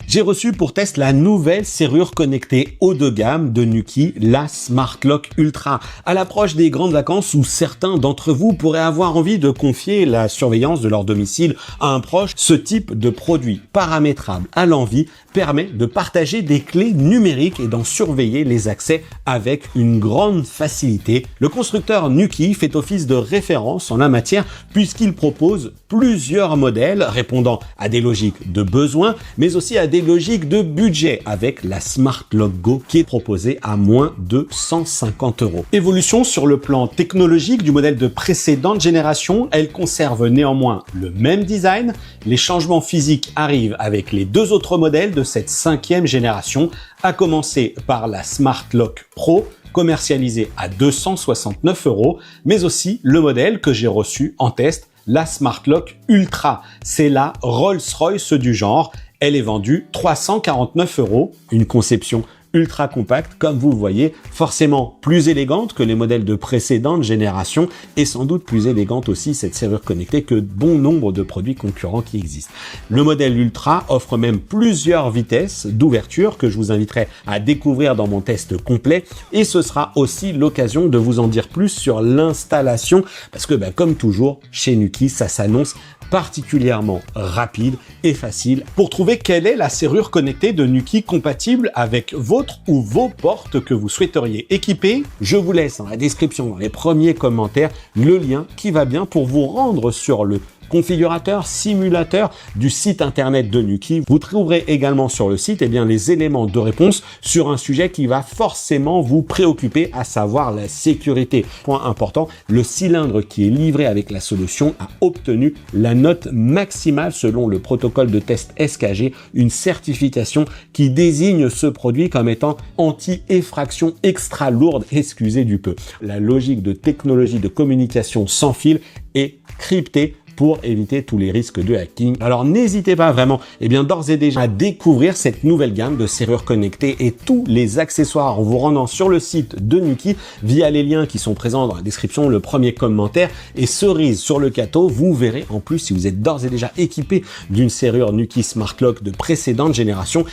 J'ai reçu pour test la nouvelle serrure connectée haut de gamme de Nuki, la Smart Lock Ultra. À l'approche des grandes vacances où certains d'entre vous pourraient avoir envie de confier la surveillance de leur domicile à un proche, ce type de produit paramétrable à l'envie permet de partager des clés numériques et d'en surveiller les accès avec une grande facilité. Le constructeur Nuki fait office de référence en la matière puisqu'il propose plusieurs modèles répondant à des logiques de besoin mais aussi à des logiques de budget avec la Smart Lock Go qui est proposée à moins de 150 €. Évolution sur le plan technologique du modèle de précédente génération, elle conserve néanmoins le même design. Les changements physiques arrivent avec les deux autres modèles de cette 5e génération, à commencer par la Smart Lock Pro, commercialisée à 269 €, mais aussi le modèle que j'ai reçu en test, la Smart Lock Ultra. C'est la Rolls-Royce du genre. Elle est vendue 349 €, une conception ultra compacte, comme vous le voyez, forcément plus élégante que les modèles de précédente génération et sans doute plus élégante aussi cette serrure connectée que bon nombre de produits concurrents qui existent. Le modèle Ultra offre même plusieurs vitesses d'ouverture que je vous inviterai à découvrir dans mon test complet et ce sera aussi l'occasion de vous en dire plus sur l'installation parce que comme toujours chez Nuki, ça s'annonce particulièrement rapide et facile pour trouver quelle est la serrure connectée de Nuki compatible avec votre ou vos portes que vous souhaiteriez équiper. Je vous laisse dans la description, dans les premiers commentaires, le lien qui va bien pour vous rendre sur le configurateur, simulateur du site internet de Nuki. Vous trouverez également sur le site les éléments de réponse sur un sujet qui va forcément vous préoccuper, à savoir la sécurité. Point important, le cylindre qui est livré avec la solution a obtenu la note maximale selon le protocole de test SKG, une certification qui désigne ce produit comme étant anti-effraction extra lourde, excusez du peu. La logique de technologie de communication sans fil est cryptée pour éviter tous les risques de hacking. Alors n'hésitez pas vraiment, d'ores et déjà à découvrir cette nouvelle gamme de serrures connectées et tous les accessoires en vous rendant sur le site de Nuki via les liens qui sont présents dans la description, le premier commentaire et cerise sur le gâteau, vous verrez en plus si vous êtes d'ores et déjà équipé d'une serrure Nuki Smart Lock de précédente génération,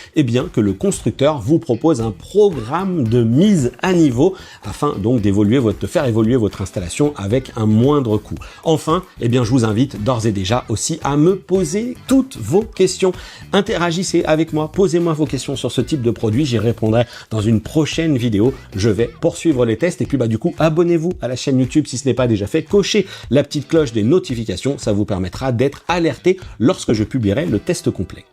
que le constructeur vous propose un programme de mise à niveau afin donc de faire évoluer votre installation avec un moindre coût. Enfin, je vous invite d'ores et déjà aussi à me poser toutes vos questions. Interagissez avec moi, posez-moi vos questions sur ce type de produit, j'y répondrai dans une prochaine vidéo. Je vais poursuivre les tests et puis du coup, abonnez-vous à la chaîne YouTube si ce n'est pas déjà fait, cochez la petite cloche des notifications, ça vous permettra d'être alerté lorsque je publierai le test complet.